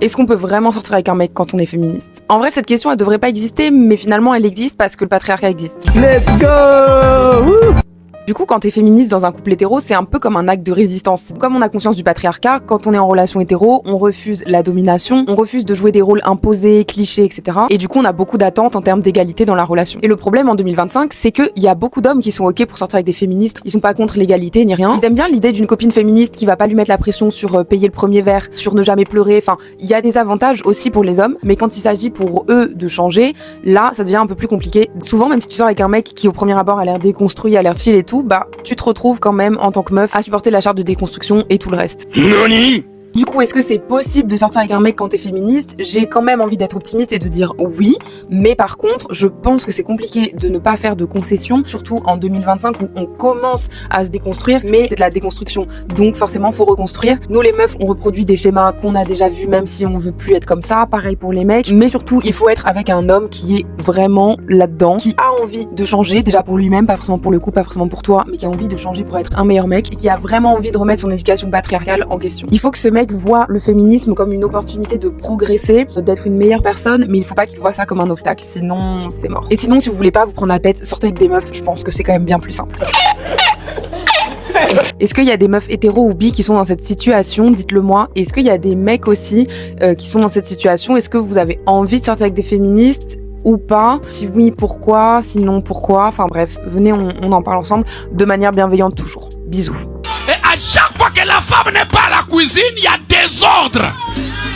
Est-ce qu'on peut vraiment sortir avec un mec quand on est féministe? En vrai, cette question, elle devrait pas exister, mais finalement, elle existe parce que le patriarcat existe. Let's go! Woo! Du coup, quand t'es féministe dans un couple hétéro, c'est un peu comme un acte de résistance. Comme on a conscience du patriarcat, quand on est en relation hétéro, on refuse la domination, on refuse de jouer des rôles imposés, clichés, etc. Et du coup, on a beaucoup d'attentes en termes d'égalité dans la relation. Et le problème en 2025, c'est qu'il y a beaucoup d'hommes qui sont ok pour sortir avec des féministes. Ils sont pas contre l'égalité ni rien. Ils aiment bien l'idée d'une copine féministe qui va pas lui mettre la pression sur payer le premier verre, sur ne jamais pleurer. Enfin, il y a des avantages aussi pour les hommes, mais quand il s'agit pour eux de changer, là, ça devient un peu plus compliqué. Souvent, même si tu sors avec un mec qui au premier abord a l'air déconstruit, a l'air chill et tout, bah tu te retrouves quand même en tant que meuf à supporter la charge de déconstruction et tout le reste. Nani? Du coup, est-ce que c'est possible de sortir avec un mec quand t'es féministe? J'ai quand même envie d'être optimiste et de dire oui, mais par contre, je pense que c'est compliqué de ne pas faire de concessions, surtout en 2025 où on commence à se déconstruire, mais c'est de la déconstruction, donc forcément faut reconstruire. Nous les meufs, on reproduit des schémas qu'on a déjà vus, même si on veut plus être comme ça, pareil pour les mecs, mais surtout il faut être avec un homme qui est vraiment là-dedans, qui a envie de changer, déjà pour lui-même, pas forcément pour le couple, pas forcément pour toi, mais qui a envie de changer pour être un meilleur mec, et qui a vraiment envie de remettre son éducation patriarcale en question. Il faut que ce mec voit le féminisme comme une opportunité de progresser, d'être une meilleure personne, mais il faut pas qu'il voit ça comme un obstacle, sinon c'est mort. Et sinon, si vous voulez pas vous prendre la tête, sortez avec des meufs, je pense que c'est quand même bien plus simple. Est-ce qu'il y a des meufs hétéros ou bi qui sont dans cette situation? Dites-le moi. Est-ce qu'il y a des mecs aussi qui sont dans cette situation? Est-ce que vous avez envie de sortir avec des féministes ou pas? Si oui, pourquoi? Sinon, pourquoi? Enfin bref, venez, on en parle ensemble de manière bienveillante toujours. Bisous. Et à chaque fois que la femme n'est pas à la cuisine, il y a désordre.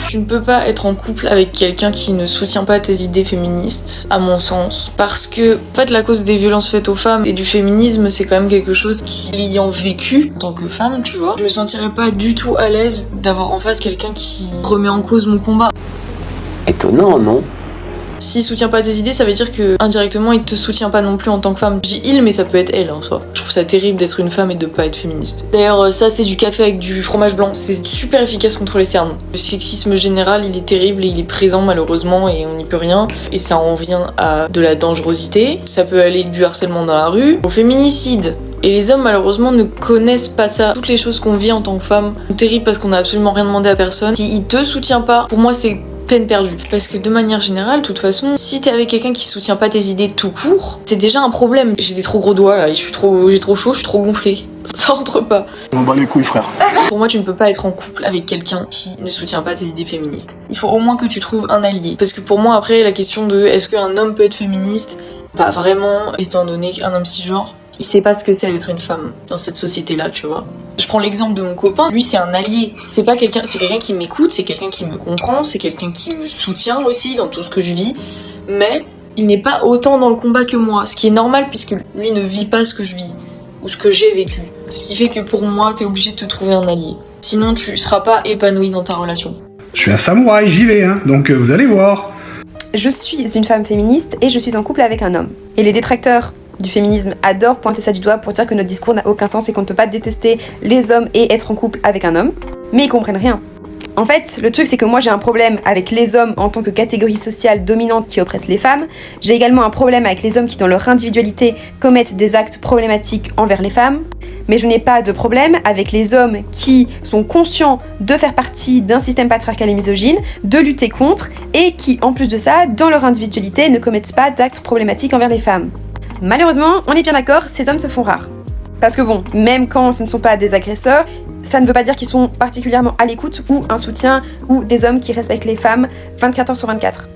Tu ne peux pas être en couple avec quelqu'un qui ne soutient pas tes idées féministes, à mon sens. Parce que, en fait, la cause des violences faites aux femmes et du féminisme, c'est quand même quelque chose qui, l'ayant vécu en tant que femme, tu vois, je me sentirais pas du tout à l'aise d'avoir en face quelqu'un qui remet en cause mon combat. Étonnant, non? S'il soutient pas tes idées, ça veut dire que indirectement il te soutient pas non plus en tant que femme. Je dis il, mais ça peut être elle en soi. Je trouve ça terrible d'être une femme et de pas être féministe. D'ailleurs, ça c'est du café avec du fromage blanc. C'est super efficace contre les cernes. Le sexisme général, il est terrible et il est présent malheureusement et on n'y peut rien. Et ça en vient à de la dangerosité. Ça peut aller du harcèlement dans la rue au féminicide. Et les hommes malheureusement ne connaissent pas ça. Toutes les choses qu'on vit en tant que femme sont terribles parce qu'on a absolument rien demandé à personne. S'il te soutient pas, pour moi c'est peine perdue. Parce que de manière générale, de toute façon, si t'es avec quelqu'un qui soutient pas tes idées tout court, c'est déjà un problème. J'ai des trop gros doigts là, j'ai trop chaud, je suis trop gonflée. Ça rentre pas. On bat les couilles, frère. Pour moi, tu ne peux pas être en couple avec quelqu'un qui ne soutient pas tes idées féministes. Il faut au moins que tu trouves un allié. Parce que pour moi, après, la question de est-ce qu'un homme peut être féministe? Pas vraiment, étant donné qu'un homme cisgenre, il sait pas ce que c'est d'être une femme dans cette société-là, tu vois. Je prends l'exemple de mon copain, lui c'est un allié, c'est pas quelqu'un, c'est quelqu'un qui m'écoute, c'est quelqu'un qui me comprend, c'est quelqu'un qui me soutient aussi dans tout ce que je vis, mais il n'est pas autant dans le combat que moi, ce qui est normal puisque lui ne vit pas ce que je vis, ou ce que j'ai vécu. Ce qui fait que pour moi, t'es obligé de te trouver un allié. Sinon tu seras pas épanoui dans ta relation. Je suis un samouraï, j'y vais, hein, donc vous allez voir. Je suis une femme féministe et je suis en couple avec un homme. Et les détracteurs du féminisme adorent pointer ça du doigt pour dire que notre discours n'a aucun sens et qu'on ne peut pas détester les hommes et être en couple avec un homme. Mais ils comprennent rien. En fait, le truc c'est que moi j'ai un problème avec les hommes en tant que catégorie sociale dominante qui oppresse les femmes. J'ai également un problème avec les hommes qui dans leur individualité commettent des actes problématiques envers les femmes. Mais je n'ai pas de problème avec les hommes qui sont conscients de faire partie d'un système patriarcal et misogyne, de lutter contre, et qui, en plus de ça, dans leur individualité, ne commettent pas d'actes problématiques envers les femmes. Malheureusement, on est bien d'accord, ces hommes se font rares. Parce que bon, même quand ce ne sont pas des agresseurs, ça ne veut pas dire qu'ils sont particulièrement à l'écoute ou un soutien ou des hommes qui respectent les femmes 24 heures sur 24.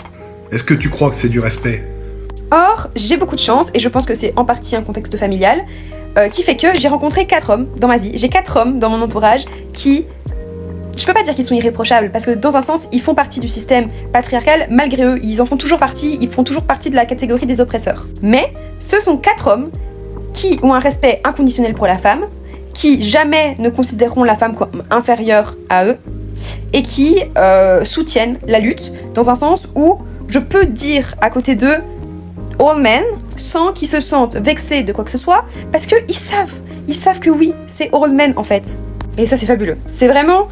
Est-ce que tu crois que c'est du respect? Or, j'ai beaucoup de chance, et je pense que c'est en partie un contexte familial, qui fait que j'ai rencontré 4 hommes dans ma vie. J'ai 4 hommes dans mon entourage qui... Je peux pas dire qu'ils sont irréprochables, parce que dans un sens, ils font partie du système patriarcal, malgré eux, ils en font toujours partie, ils font toujours partie de la catégorie des oppresseurs. Mais ce sont 4 hommes qui ont un respect inconditionnel pour la femme, qui jamais ne considéreront la femme comme inférieure à eux, et qui soutiennent la lutte, dans un sens où je peux dire à côté d'eux all men, sans qu'ils se sentent vexés de quoi que ce soit, parce qu'ils savent que oui, c'est all men en fait. Et ça c'est fabuleux. C'est vraiment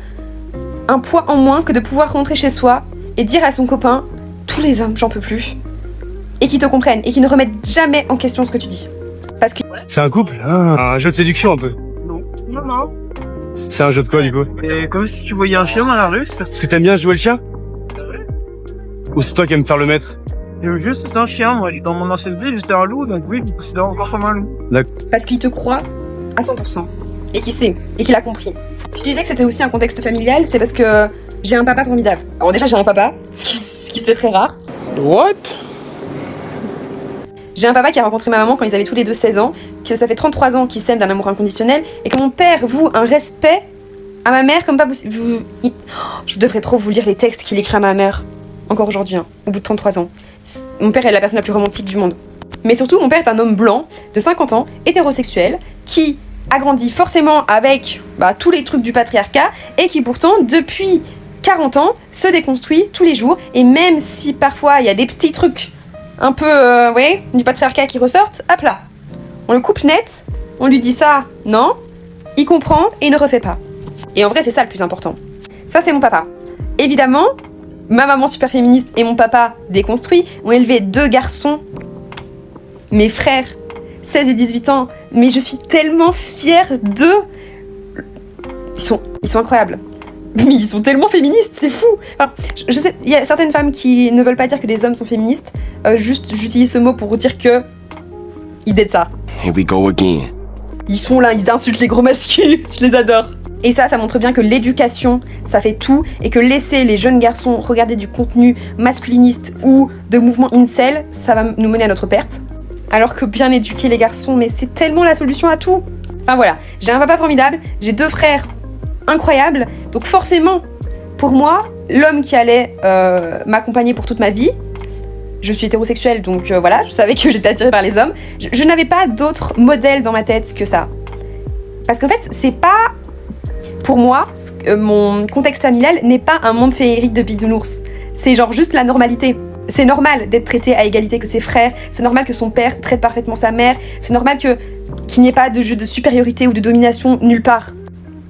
un poids en moins que de pouvoir rentrer chez soi et dire à son copain, tous les hommes, j'en peux plus, et qui te comprennent, et qui ne remettent jamais en question ce que tu dis. Parce que... C'est un couple, un jeu de séduction un peu. Non. C'est un jeu de quoi du coup? Et comme si tu voyais un chien dans la rue, Est-ce que t'aimes bien jouer le chien? Ou c'est toi qui aimes faire le maître? Juste, c'est un chien, moi. Dans mon ancienne vie, j'étais un loup, donc oui, je me considère encore comme un loup. Parce qu'il te croit à 100%. Et qu'il sait. Et qu'il a compris. Je disais que c'était aussi un contexte familial, c'est parce que j'ai un papa formidable. Alors déjà, j'ai un papa, ce qui se fait très rare. What? J'ai un papa qui a rencontré ma maman quand ils avaient tous les deux 16 ans, que ça fait 33 ans qu'ils s'aiment d'un amour inconditionnel, et que mon père voue un respect à ma mère comme pas possible. Je devrais trop vous lire les textes qu'il écrit à ma mère, encore aujourd'hui, hein, au bout de 33 ans. Mon père est la personne la plus romantique du monde. Mais surtout, mon père est un homme blanc, de 50 ans, hétérosexuel, qui a grandi forcément avec tous les trucs du patriarcat, et qui pourtant, depuis 40 ans, se déconstruit tous les jours, et même si parfois il y a des petits trucs un peu, du patriarcat qui ressortent, hop là, on le coupe net, on lui dit ça, non, il comprend et il ne refait pas. Et en vrai, c'est ça le plus important. Ça, c'est mon papa. Évidemment, ma maman super féministe et mon papa déconstruit ont élevé 2 garçons, mes frères, 16 et 18 ans, mais je suis tellement fière d'eux. Ils sont incroyables. Mais ils sont tellement féministes, c'est fou. Enfin, je sais, il y a certaines femmes qui ne veulent pas dire que les hommes sont féministes. Juste, j'utilise ce mot pour dire que ils dédent ça. Here we go again. Ils sont là, ils insultent les gros masculins. Je les adore. Et ça montre bien que l'éducation, ça fait tout, et que laisser les jeunes garçons regarder du contenu masculiniste ou de mouvements incel, ça va nous mener à notre perte. Alors que bien éduquer les garçons, mais c'est tellement la solution à tout. Enfin voilà, j'ai un papa formidable, j'ai 2 frères incroyables, donc forcément, pour moi, l'homme qui allait m'accompagner pour toute ma vie, je suis hétérosexuelle, donc voilà, je savais que j'étais attirée par les hommes. Je n'avais pas d'autre modèle dans ma tête que ça. Parce qu'en fait, c'est pas... Pour moi, mon contexte familial n'est pas un monde féerique de bisounours. C'est genre juste la normalité. C'est normal d'être traité à égalité que ses frères, c'est normal que son père traite parfaitement sa mère, c'est normal qu'il n'y ait pas de jeu de supériorité ou de domination nulle part.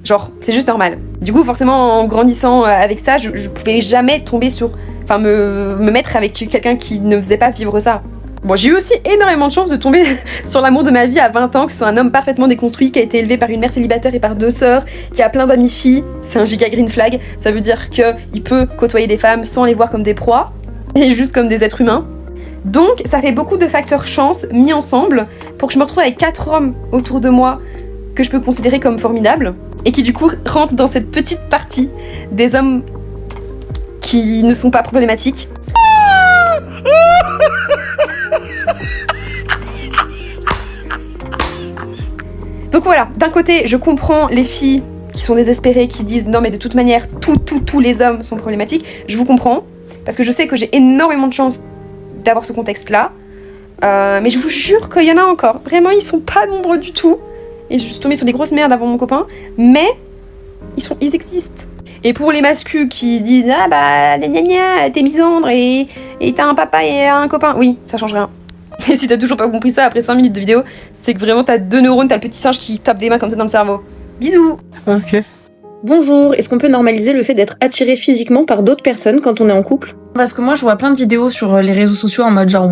Genre, c'est juste normal. Du coup, forcément, en grandissant avec ça, je pouvais jamais tomber sur... Enfin, me mettre avec quelqu'un qui ne faisait pas vivre ça. Bon, j'ai eu aussi énormément de chance de tomber sur l'amour de ma vie à 20 ans, que ce soit un homme parfaitement déconstruit, qui a été élevé par une mère célibataire et par 2 sœurs, qui a plein d'amis filles. C'est un giga green flag. Ça veut dire qu'il peut côtoyer des femmes sans les voir comme des proies, et juste comme des êtres humains. Donc, ça fait beaucoup de facteurs chance mis ensemble pour que je me retrouve avec 4 hommes autour de moi que je peux considérer comme formidables, et qui du coup rentrent dans cette petite partie des hommes qui ne sont pas problématiques. Donc voilà, d'un côté, je comprends les filles qui sont désespérées, qui disent non mais de toute manière, tous les hommes sont problématiques. Je vous comprends, parce que je sais que j'ai énormément de chance d'avoir ce contexte-là. Mais je vous jure qu'il y en a encore. Vraiment, ils sont pas nombreux du tout. Et je suis tombée sur des grosses merdes avant mon copain. Mais ils existent. Et pour les mascus qui disent ah bah gna gna gna, t'es misandre et t'as un papa et un copain, oui, ça change rien. Et si t'as toujours pas compris ça après 5 minutes de vidéo, c'est que vraiment t'as 2 neurones, t'as le petit singe qui tape des mains comme ça dans le cerveau. Bisous. Ok. Bonjour, est-ce qu'on peut normaliser le fait d'être attiré physiquement par d'autres personnes quand on est en couple ? Parce que moi je vois plein de vidéos sur les réseaux sociaux en mode genre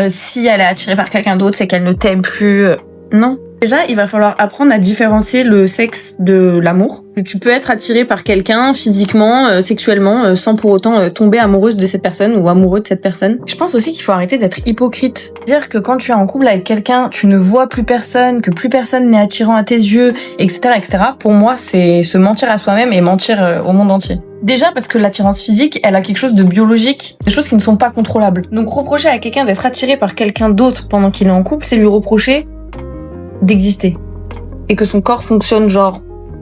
si elle est attirée par quelqu'un d'autre c'est qu'elle ne t'aime plus. Non. Déjà, il va falloir apprendre à différencier le sexe de l'amour. Tu peux être attiré par quelqu'un physiquement, sexuellement, sans pour autant tomber amoureuse de cette personne ou amoureux de cette personne. Je pense aussi qu'il faut arrêter d'être hypocrite. Dire que quand tu es en couple avec quelqu'un, tu ne vois plus personne, que plus personne n'est attirant à tes yeux, etc., etc. Pour moi, c'est se mentir à soi-même et mentir au monde entier. Déjà parce que l'attirance physique, elle a quelque chose de biologique, des choses qui ne sont pas contrôlables. Donc reprocher à quelqu'un d'être attiré par quelqu'un d'autre pendant qu'il est en couple, c'est lui reprocher d'exister et que son corps fonctionne genre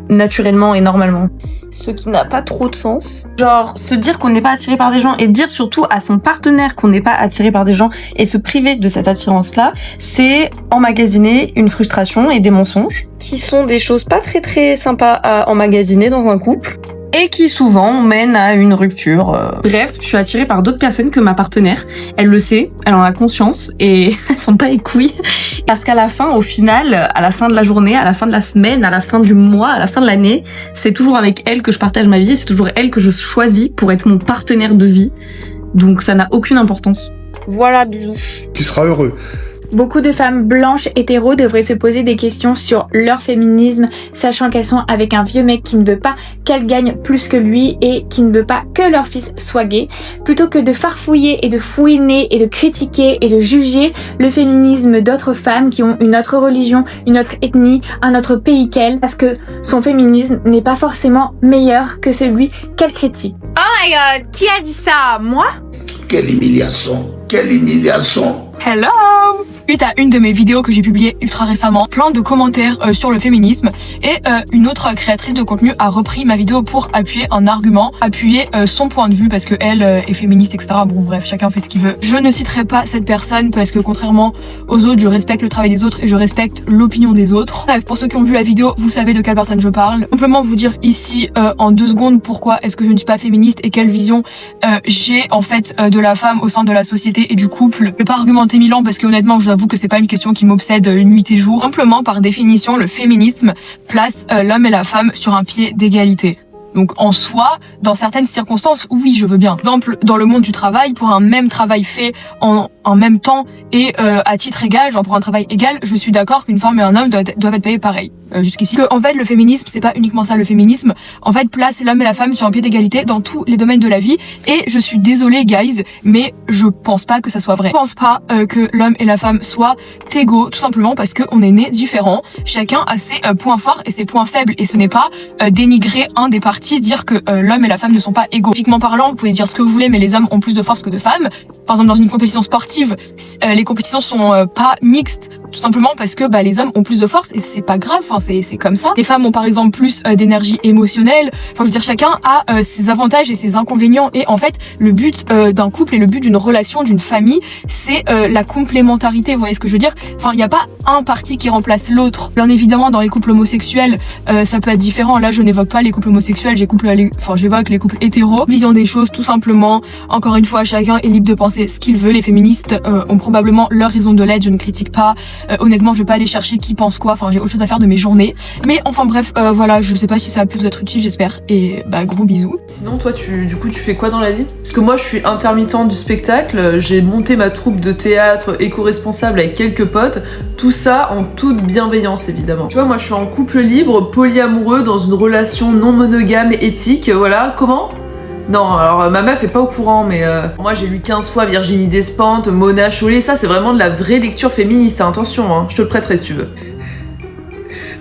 naturellement et normalement. Ce qui n'a pas trop de sens. Genre se dire qu'on n'est pas attiré par des gens et dire surtout à son partenaire qu'on n'est pas attiré par des gens et se priver de cette attirance-là, c'est emmagasiner une frustration et des mensonges qui sont des choses pas très très sympas à emmagasiner dans un couple et qui souvent mènent à une rupture. Bref, je suis attirée par d'autres personnes que ma partenaire. Elle le sait, elle en a conscience et elle s'en bat les couilles. Parce qu'à la fin, au final, à la fin de la journée, à la fin de la semaine, à la fin du mois, à la fin de l'année, c'est toujours avec elle que je partage ma vie et c'est toujours elle que je choisis pour être mon partenaire de vie. Donc ça n'a aucune importance. Voilà, bisous. Tu seras heureux. Beaucoup de femmes blanches hétéros devraient se poser des questions sur leur féminisme, sachant qu'elles sont avec un vieux mec qui ne veut pas qu'elles gagnent plus que lui et qui ne veut pas que leur fils soit gay. Plutôt que de farfouiller et de fouiner et de critiquer et de juger le féminisme d'autres femmes qui ont une autre religion, une autre ethnie, un autre pays qu'elles, parce que son féminisme n'est pas forcément meilleur que celui qu'elle critique. Oh my god, qui a dit ça? Moi? Quelle humiliation! Quelle humiliation! Hello! Suite à une de mes vidéos que j'ai publiée ultra récemment, plein de commentaires sur le féminisme et une autre créatrice de contenu a repris ma vidéo pour appuyer un argument, appuyer son point de vue parce que elle est féministe, etc. Bon bref, chacun fait ce qu'il veut. Je ne citerai pas cette personne parce que contrairement aux autres, je respecte le travail des autres et je respecte l'opinion des autres. Bref, pour ceux qui ont vu la vidéo, vous savez de quelle personne je parle. Simplement vous dire ici en 2 secondes pourquoi est-ce que je ne suis pas féministe et quelle vision j'ai en fait de la femme au sein de la société et du couple. Je vais pas argumenter 1000 ans parce que honnêtement, je vous avoue que c'est pas une question qui m'obsède nuit et jour. Simplement, par définition, le féminisme place l'homme et la femme sur un pied d'égalité. Donc en soi, dans certaines circonstances, oui, je veux bien. Par exemple, dans le monde du travail, pour un même travail fait en même temps et à titre égal, genre pour un travail égal, je suis d'accord qu'une femme et un homme doivent être payés pareil. Jusqu'ici. En fait, le féminisme, c'est pas uniquement ça. Le féminisme, en fait, place l'homme et la femme sur un pied d'égalité dans tous les domaines de la vie. Et je suis désolée, guys, mais je pense pas que ça soit vrai. Je pense pas que l'homme et la femme soient égaux, tout simplement parce qu'on est nés différents. Chacun a ses points forts et ses points faibles. Et ce n'est pas dénigrer un des partis, dire que l'homme et la femme ne sont pas égaux. Physiquement parlant, vous pouvez dire ce que vous voulez, mais les hommes ont plus de force que de femmes. Par exemple, dans une compétition sportive, les compétitions sont pas mixtes, tout simplement parce que les hommes ont plus de force et c'est pas grave. Enfin, c'est comme ça. Les femmes ont par exemple plus d'énergie émotionnelle. Enfin, je veux dire, chacun a ses avantages et ses inconvénients. Et en fait, le but d'un couple et le but d'une relation, d'une famille, c'est la complémentarité. Vous voyez ce que je veux dire? Enfin, il n'y a pas un parti qui remplace l'autre. Bien évidemment, dans les couples homosexuels, ça peut être différent. Là, je n'évoque pas les couples homosexuels, j'évoque les couples hétéros. Vision des choses, tout simplement. Encore une fois, chacun est libre de penser ce qu'il veut. Les féministes ont probablement leur raison de l'être. Je ne critique pas. Honnêtement, je vais pas aller chercher qui pense quoi. Enfin, j'ai autre chose à faire de mes journées. Mais enfin bref, voilà, je sais pas si ça a pu vous être utile, j'espère. Et gros bisous. Sinon, toi, tu fais quoi dans la vie? Parce que moi, je suis intermittente du spectacle. J'ai monté ma troupe de théâtre éco-responsable avec quelques potes. Tout ça en toute bienveillance, évidemment. Tu vois, moi, je suis en couple libre, polyamoureux, dans une relation non monogame et éthique. Voilà, comment? Non, alors ma meuf est pas au courant, mais moi j'ai lu 15 fois Virginie Despentes, Mona Chollet, ça c'est vraiment de la vraie lecture féministe, hein, attention, hein, je te le prêterai si tu veux.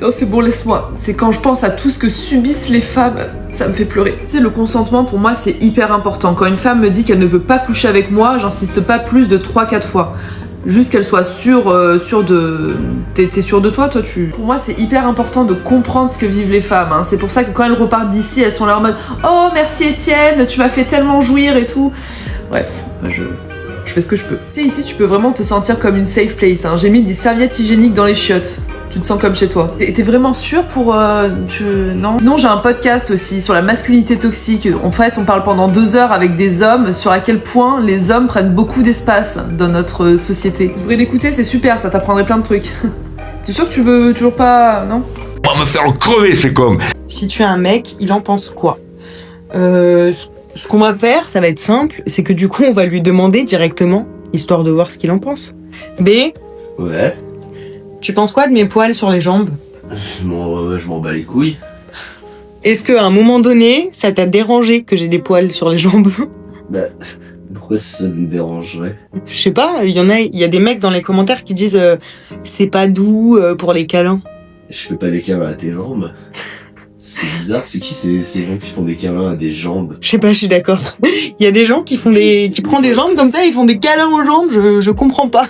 Non, c'est bon, laisse-moi. C'est quand je pense à tout ce que subissent les femmes, ça me fait pleurer. Tu sais, le consentement pour moi c'est hyper important. Quand une femme me dit qu'elle ne veut pas coucher avec moi, j'insiste pas plus de 3-4 fois. Juste qu'elle soit sûre de... T'es sûre de toi, Pour moi, c'est hyper important de comprendre ce que vivent les femmes. Hein. C'est pour ça que quand elles repartent d'ici, elles sont là en mode « Oh, merci Étienne, tu m'as fait tellement jouir et tout. » Bref, je fais ce que je peux. Tu sais, ici, tu peux vraiment te sentir comme une safe place. Hein. J'ai mis des serviettes hygiéniques dans les chiottes. Tu te sens comme chez toi. T'es vraiment sûre pour... Non. Sinon, j'ai un podcast aussi sur la masculinité toxique. En fait, on parle pendant 2 heures avec des hommes sur à quel point les hommes prennent beaucoup d'espace dans notre société. Vous devriez l'écouter, c'est super, ça t'apprendrait plein de trucs. T'es sûr que tu veux toujours pas... Non? On va me faire crever, c'est con. Si tu as un mec, il en pense quoi? Ce qu'on va faire, ça va être simple, c'est que du coup, on va lui demander directement, histoire de voir ce qu'il en pense. B. Ouais. Tu penses quoi de mes poils sur les jambes? Je m'en bats les couilles. Est-ce qu'à un moment donné, ça t'a dérangé que j'ai des poils sur les jambes? Pourquoi ça me dérangerait? Je sais pas, il y a des mecs dans les commentaires qui disent c'est pas doux pour les câlins. Je fais pas des câlins à tes jambes. C'est bizarre, c'est qui ces gens qui font des câlins à des jambes? Je sais pas, je suis d'accord. Il y a des gens qui prennent des jambes comme ça, ils font des câlins aux jambes, je comprends pas.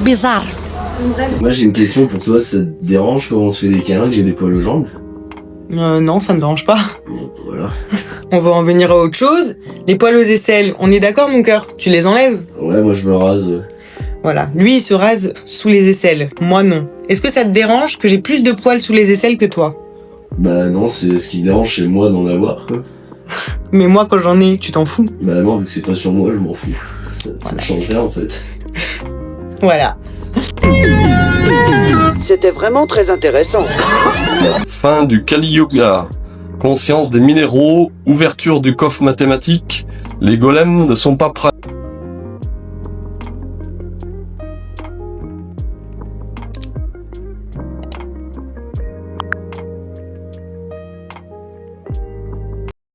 Bizarre. Moi j'ai une question pour toi, ça te dérange quand on se fait des câlins que j'ai des poils aux jambes? Non, ça me dérange pas. Bon, voilà. On va en venir à autre chose. Les poils aux aisselles, on est d'accord mon cœur? Tu les enlèves? Ouais, moi je me rase. Voilà, lui il se rase sous les aisselles, moi non. Est-ce que ça te dérange que j'ai plus de poils sous les aisselles que toi? Non, c'est ce qui me dérange chez moi d'en avoir, quoi. Mais moi quand j'en ai, tu t'en fous? Non, vu que c'est pas sur moi, je m'en fous. Ça me change rien en fait. Voilà. C'était vraiment très intéressant. Fin du Kali Yoga. Conscience des minéraux, ouverture du coffre mathématique. Les golems ne sont pas prêts.